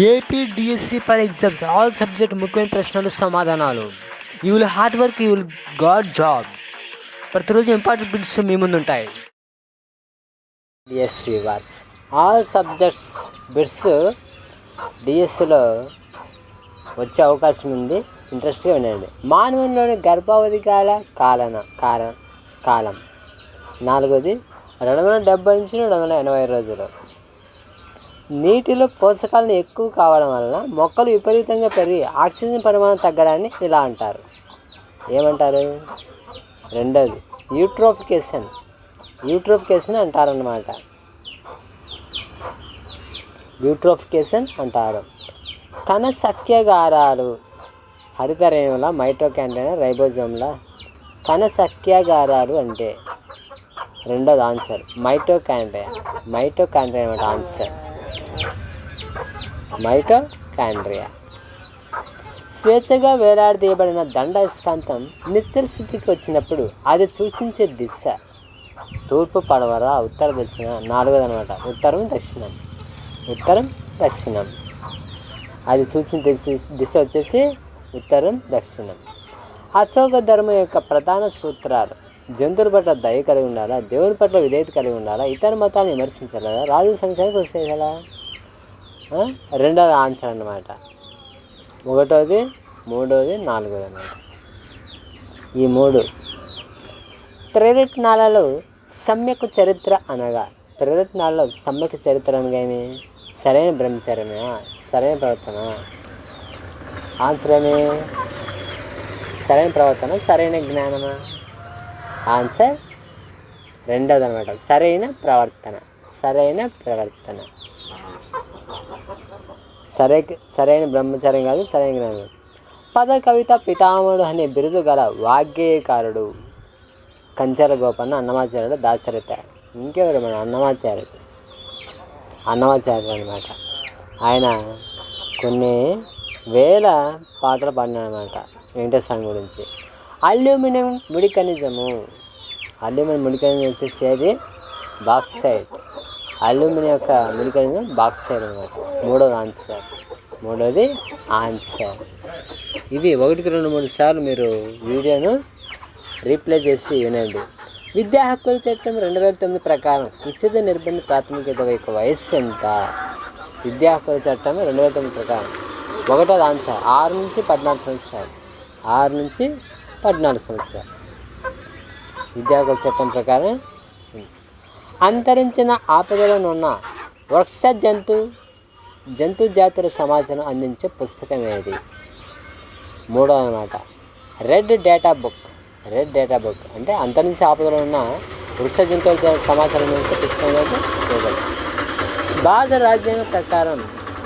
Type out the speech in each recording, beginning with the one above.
AP DSC for exams all subject ముఖ్యమైన ప్రశ్నలు సమాధానాలు. You will hard work, you will got job. ప్రతిరోజు important bits మీ ముందు ఉంటాయి. డిఎస్సి రివార్స్ ఆల్ సబ్జెక్ట్స్ బిట్స్ డిఎస్సిలో వచ్చే అవకాశం ఉంది. ఇంట్రెస్ట్గా వినండి. మానవునిలోని గర్భావధి కాలం 4ది 270 నుంచి 280 రోజులు. నీటిలో పోషకాలను ఎక్కువ కావడం వలన మొక్కలు విపరీతంగా పెరిగి ఆక్సిజన్ పరిమాణం తగ్గడాన్ని ఇలా అంటారు. ఏమంటారు? 2ది యూట్రోఫికేషన్ అంటారన్నమాట. యూట్రోఫికేషన్ అంటారు. కణ సఖ్యాగారాలు హరితరేణువుల మైటోకాండ్రియా రైబోజోమ్ల కణ సఖ్యాగారాలు అంటే 2ది ఆన్సర్ మైటోకాండ్రియా అన్నమాట. Answer mitochondria. స్వేచ్ఛగా వేలాడదీయబడిన దండాయస్కాంతం నిశ్చల స్థితికి వచ్చినప్పుడు అది సూచించే దిశ తూర్పు, పడమర, ఉత్తర, దక్షిణ. 4ది అనమాట ఉత్తరం దక్షిణం. అది సూచించే దిశ వచ్చేసి ఉత్తరం దక్షిణం. అశోక ధర్మం యొక్క ప్రధాన సూత్రాలు: జంతువుల పట్ల దయ కలిగి ఉండాలా, దేవుని పట్ల విధేయత కలిగి ఉండాలా, ఇతర మతాలను విమర్శించాలా, రాజు సంక్షేమానికి కృషి చేయాలా. 2వ ఆన్సర్ అన్నమాట. 1ది 3ది 4ది అన్నమాట. ఈ 3 త్రిరత్నాలలో సమ్యక్ చరిత్ర అనగా ఏమి? సరైన బ్రహ్మచర్యమా, సరైన ప్రవర్తన? ఆన్సర్ ఏమి? సరైన ప్రవర్తన, సరైన జ్ఞానమా? ఆన్సర్ 2వది అనమాట. సరైన ప్రవర్తన. సరైన బ్రహ్మచర్యం కాదు, సరైన జ్ఞానం. పద కవిత పితామహుడు అనే బిరుదు గల వాగ్గేయకారుడు కంచర గోపన్న, అన్నమాచార్యుడు, దాశరథ. ఇంకెవరు? మన అన్నమాచార్యుడు అనమాట. ఆయన కొన్ని వేల పాటలు పాడినాడనమాట వెంకటేశ్వర స్వామి గురించి. అల్యూమినియం ముడి ఖనిజము వచ్చేసి అది బాక్సైట్. అల్యూమినియం యొక్క ముడి ఖనిజం బాక్సైట్ అనమాట. 3వది ఆన్సర్. ఇవి 1కి 2-3 సార్లు మీరు వీడియోను రీప్లే చేసి వినండి. విద్యా హక్కుల చట్టం 2009 ప్రకారం ఉచిత నిర్బంధ ప్రాథమిక యొక్క వయస్సు ఎంత? విద్యా హక్కుల చట్టం 2009 ప్రకారం 1వది ఆన్సర్ 6 నుంచి 14 సంవత్సరాలు. విద్యా హక్కుల చట్టం ప్రకారం. అంతరించిన ఆపదలో ఉన్న వృక్ష జంతు జాతుల సమాచారం అందించే పుస్తకం ఏది? 3వ అన్నమాట రెడ్ డేటా బుక్ అంటే అంతరించి ఆపదలో ఉన్న వృక్ష జంతువుల సమాచారం అందించే పుస్తకం ఏది? భారత రాజ్యాంగం ప్రకారం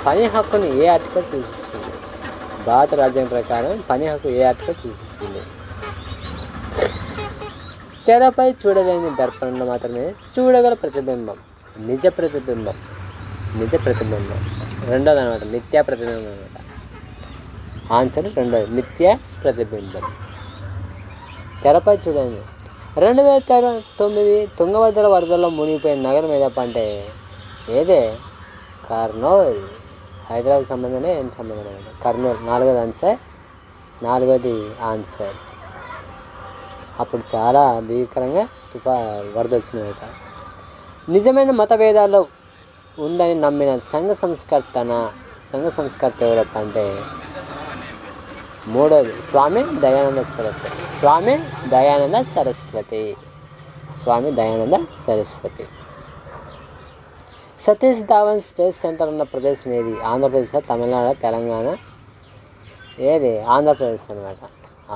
పని హక్కును ఏ ఆర్టికల్ సూచిస్తుంది? భారత రాజ్యాంగం ప్రకారం పని హక్కు ఏ ఆర్టికల్ సూచిస్తుంది? తెరపై చూడలేని దర్పణంలో మాత్రమే చూడగల ప్రతిబింబం నిజ ప్రతిబింబం. 2వది అనమాట మిథ్యా ప్రతిబింబం అనమాట. ఆన్సర్ 2వది మిథ్యా ప్రతిబింబం. తెరపై చూడండి. 2009 తుంగభద్ర వరదల్లో మునిగిపోయిన నగరం ఏదప్ప అంటే ఏదే? కర్నూలు. హైదరాబాద్ సంబంధమే ఏం సంబంధం అనమాట. కర్నూలు. 4వది ఆన్సర్. అప్పుడు చాలా భీకరంగా వరద వచ్చిందన్నమాట. నిజమైన మత భేదాల్లో ఉందని నమ్మిన సంఘ సంస్కర్త ఎవరప్ప అంటే 3వది స్వామి దయానంద సరస్వతి. సతీష్ ధావన్ స్పేస్ సెంటర్ ఉన్న ప్రదేశం ఏది? ఆంధ్రప్రదేశ్, తమిళనాడు, తెలంగాణ? ఏది? ఆంధ్రప్రదేశ్ అనమాట.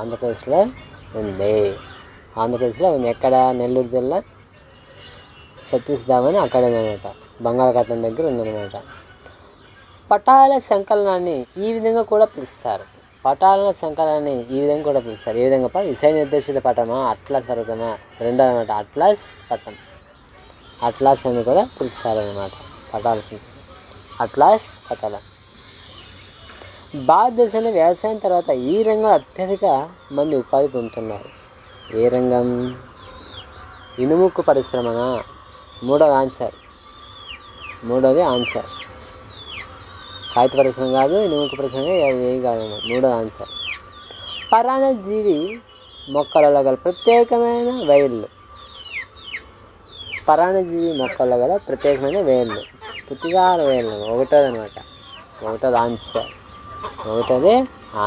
ఆంధ్రప్రదేశ్లో ఉంది. ఎక్కడ? నెల్లూరు జిల్లా సతీష్ ధావన్ అక్కడ ఉందన్నమాట. బంగాళాఖాతం దగ్గర ఉందన్నమాట. పటాల సంకలనాన్ని ఈ విధంగా కూడా పిలుస్తారు. ఏ విధంగా? విషయ నిర్దేశిత పటమా, అట్లాస్ పర్వతమా? 2వది అనమాట అట్లాస్ పటం. అట్లాస్ అని కూడా పిలుస్తారనమాట. అట్లాస్ పటాల. భారతదేశంలో వ్యవసాయం తర్వాత ఈ రంగం అత్యధిక మంది ఉపాధి పొందుతున్నారు. ఏ రంగం? ఇనుముక్కు పరిశ్రమనా? 3వది ఆన్సర్. కాగిత పరిశ్రమ కాదు, ఇనుముక పరిశ్రమ ఏం కాదేమో. మూడో ఆన్సర్. పరాన్నజీవి మొక్కలలో గల ప్రత్యేకమైన వేళ్ళు. పరాన్నజీవి మొక్కల్లో గల ప్రత్యేకమైన వేళ్ళు, పుత్తిగార వేళ్ళు. ఒకటోది అనమాట. ఒకటోది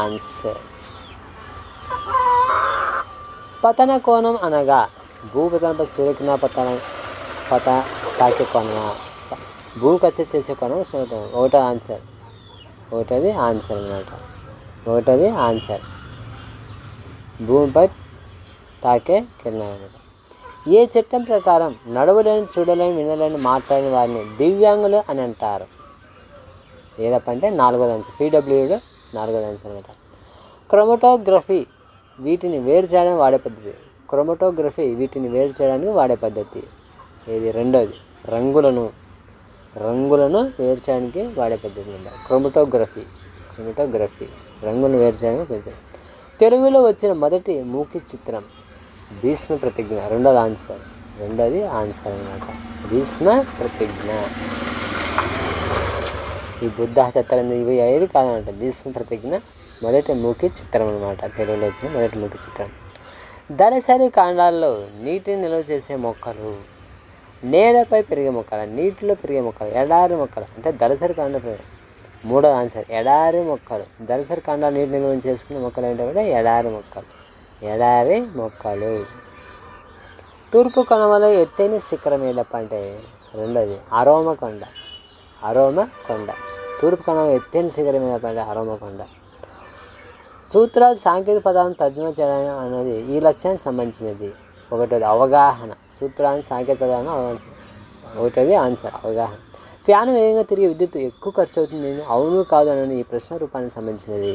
ఆన్సర్. పతన కోణం అనగా భూపతనంపై సూర్యకిరణ తాకే కోణం, భూమికి వచ్చి చేసే కోణం సూర్యకిరణం. ఒకటోది ఆన్సర్ అనమాట. ఒకటోది ఆన్సర్. భూమిపై తాకే కిరణాలు అనమాట. ఏ చట్టం ప్రకారం నడవలేని, చూడలేని, వినలేని, మాట్లాడని వారిని దివ్యాంగులు అని అంటారు? ఏదప్పంటే 4వ ఆన్సర్. పీడబ్ల్యూడు 4వ ఆన్సర్ అనమాట. క్రోమటోగ్రఫీ వీటిని వేరు చేయడానికి వాడే పద్ధతి. వీటిని వేరు చేయడానికి వాడే పద్ధతి ఏది? రెండోది. రంగులను వేరు చేయడానికి వాడే పద్ధతి అనమాట. క్రోమటోగ్రఫీ రంగులను వేరు చేయడానికి పద్ధతి. తెలుగులో వచ్చిన మొదటి మూకీ చిత్రం భీష్మ ప్రతిజ్ఞ. రెండోది ఆన్సర్ అనమాట. భీష్మ ప్రతిజ్ఞ. ఈ బుద్ధ సత్రం ఇవి 5 కాదనమాట. భీష్మ ప్రతిజ్ఞ మొదటి మూకీ చిత్రం అనమాట. తెలుగులో వచ్చిన మొదటి మూకీ చిత్రం. దళసరి కాండాల్లో నీటిని నిల్వ చేసే మొక్కలు. నేలపై పెరిగే మొక్కలు, నీటిలో పెరిగే మొక్కలు, ఎడారి మొక్కలు. అంటే దళసరి కాండ. మూడో ఆన్సర్. ఎడారి మొక్కలు. దళసరి కాండాలు నీటి నిల్వ చేసుకునే మొక్కలు ఏంటంటే ఎడారి మొక్కలు. తూర్పు కనుమల ఎత్తైన శిఖరం ఏదప్ప అంటే రెండోది అరోమకొండ. తూర్పు కనుమల ఎత్తైన శిఖరం ఏదప్ప అంటే అరోమకొండ. సూత్రాలు సాంకేతిక పదాలను తర్జుమా చేయడం అనేది ఈ లక్ష్యానికి సంబంధించినది. ఒకటోది అవగాహన. సూత్రాన్ని సాంకేతిక పదాలను ఒకటోది ఆన్సర్. అవగాహన. ఫ్యాన్ వేగంగా తిరిగి విద్యుత్ ఎక్కువ ఖర్చు అవుతుంది. అవును కాదు అని ఈ ప్రశ్న రూపానికి సంబంధించినది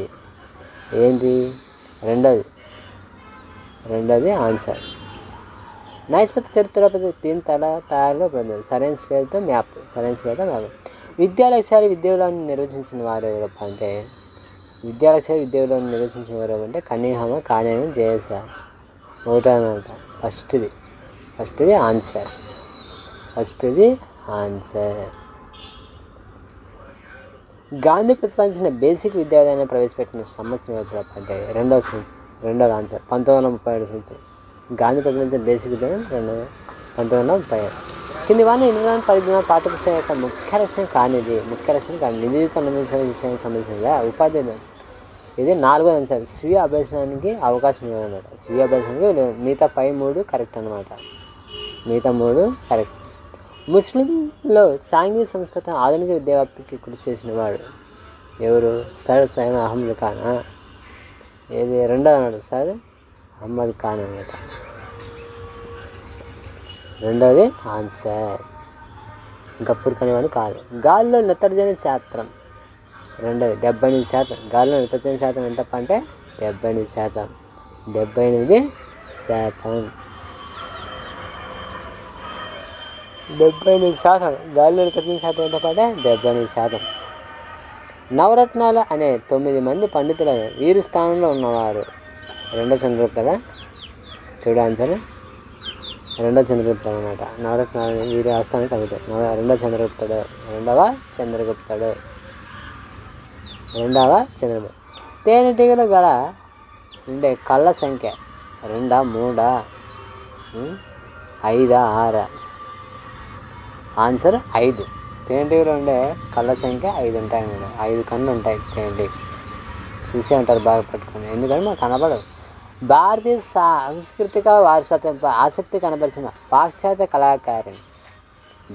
ఏంటి? రెండోది ఆన్సర్. నైస్పతి చరిత్ర దీని తయారులో సరైన స్కేల్తో మ్యాప్. విద్యా లక్ష్యాలు విద్యాలయాన్ని నిర్వచించిన వారు ఎవరప్ప అంటే కన్నింగ్హామ్, కానేయం, జేఎస్ఆర్. ఒకటో అనమాట. ఫస్ట్ది ఆన్సర్. గాంధీ ప్రతిపాదించిన బేసిక్ విద్యాలయాన్ని ప్రవేశపెట్టిన సంవత్సరం ఎప్పుడప్ప అంటే రెండోది ఆన్సర్. 1937 సంవత్సరం. గాంధీ ప్రతిపాదించిన బేసిక్ విద్యాలయం 1937. కింది వారిని ఇంద్రనాథ్ పరిజ్ఞాన పాఠ్యపుస్తకం యొక్క ముఖ్య లక్ష్యం కానిది. నిజ జీవితం విషయానికి సంబంధించిన ఉపాధ్యాయులు. ఇది 4వ ఆన్సర్. స్వీయ అభ్యసనానికి అవకాశం ఇవ్వదన్నమాట. మిగతా పై 3 కరెక్ట్ అనమాట. ముస్లింలో సాంఘిక సంస్కృతి ఆధునిక విద్యావ్యాప్తికి కృషి చేసిన వాడు ఎవరు? సర్ సైయద్ అహ్మద్ ఖాన్. ఏది? రెండో అన్నాడు. సర్ అహ్మద్ ఖాన్ అనమాట. రెండోది ఆన్సర్. గఫూర్ ఖాన్ అని కాదు. గాలిలో నత్రజని శాతం. రెండోది 78%. గాలిలో నత్రజని శాతం ఎంతప్ప అంటే 78%. 78%. గాలిలో నత్రజని శాతం ఎంతప్ప అంటే 78%. నవరత్నాలు అనే 9 మంది పండితులను వీరి స్థానంలో ఉన్నవారు. రెండో చంద్రగుప్తుడా? చూడు ఆన్సర్. రెండో చంద్రగుప్తుడు అనమాట. నవరత్నాలు వీరి ఆస్థానానికి అడుగుతాడు. రెండవ చంద్రగుప్తుడు. తేనెటీగలు గల ఉండే కళ్ళ సంఖ్య 2, 3, 5, 6? ఆన్సర్ 5. తేనెటీగలు ఉండే కళ్ళ సంఖ్య 5 ఉంటాయి అన్నమాట. 5 కళ్ళు ఉంటాయి తేనెటీగ. చూసే ఉంటారు బాగా పట్టుకొని, ఎందుకంటే మనకు కనబడవు. భారతీయ సాంస్కృతిక వారసత్వంపై ఆసక్తి కనబరిచిన పాశ్చాత్య కళాకారిణి.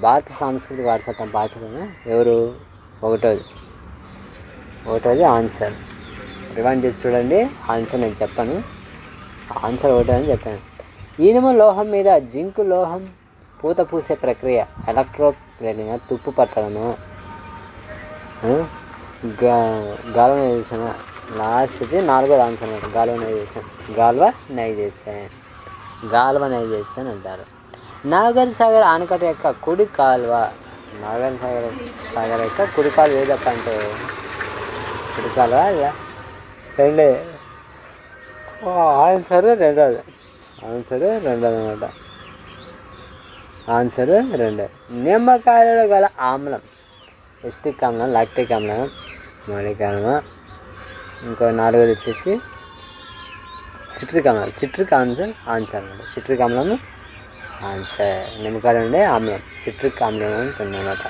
భారత సాంస్కృతిక వారసత్వం పాశ్చాత్య ఎవరు? ఒకటోది ఆన్సర్. రివైండ్ చేసి చూడండి. ఆన్సర్ నేను చెప్పాను. ఆన్సర్ ఒకటో అని చెప్పాను. ఇనుము లోహం మీద జింకు లోహం పూత పూసే ప్రక్రియ ఎలక్ట్రోప్లేటింగ్. తుప్పు పట్టడమా? గాల్వనైజేషన్. లాస్ట్ది 4వ ఆన్సర్ అనమాట. గాల్వనైజేషన్ అంటారు. నాగార్ సాగర్ ఆనకట్ట యొక్క కుడి కాలువ. ఏదప్ప అంటే కుడి కాలువ రెండే. ఆన్సర్ రెండోది అనమాట. ఆన్సర్ 2. నిమ్మకాయలలో గల ఆమ్లం ఎస్టిక్ ఆమ్లం, లాక్టిక్ ఆమ్లం, మౌలిక ఆమ్లం. ఇంకో 4వది వచ్చేసి సిట్రిక్ ఆమ్లం. సిట్రిక్ ఆన్సర్ అన్నమాట. సిట్రిక్ ఆమ్లం ఆన్సర్. నిమ్మకాయలు ఉండే ఆమ్లం సిట్రిక్ ఆమ్లం ఉంటుందన్నమాట.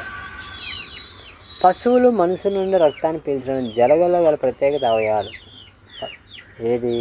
పశువులు మనుషుల నుండి రక్తాన్ని పీల్చడం జరగగల ప్రత్యేకత అవయవాలు ఏది?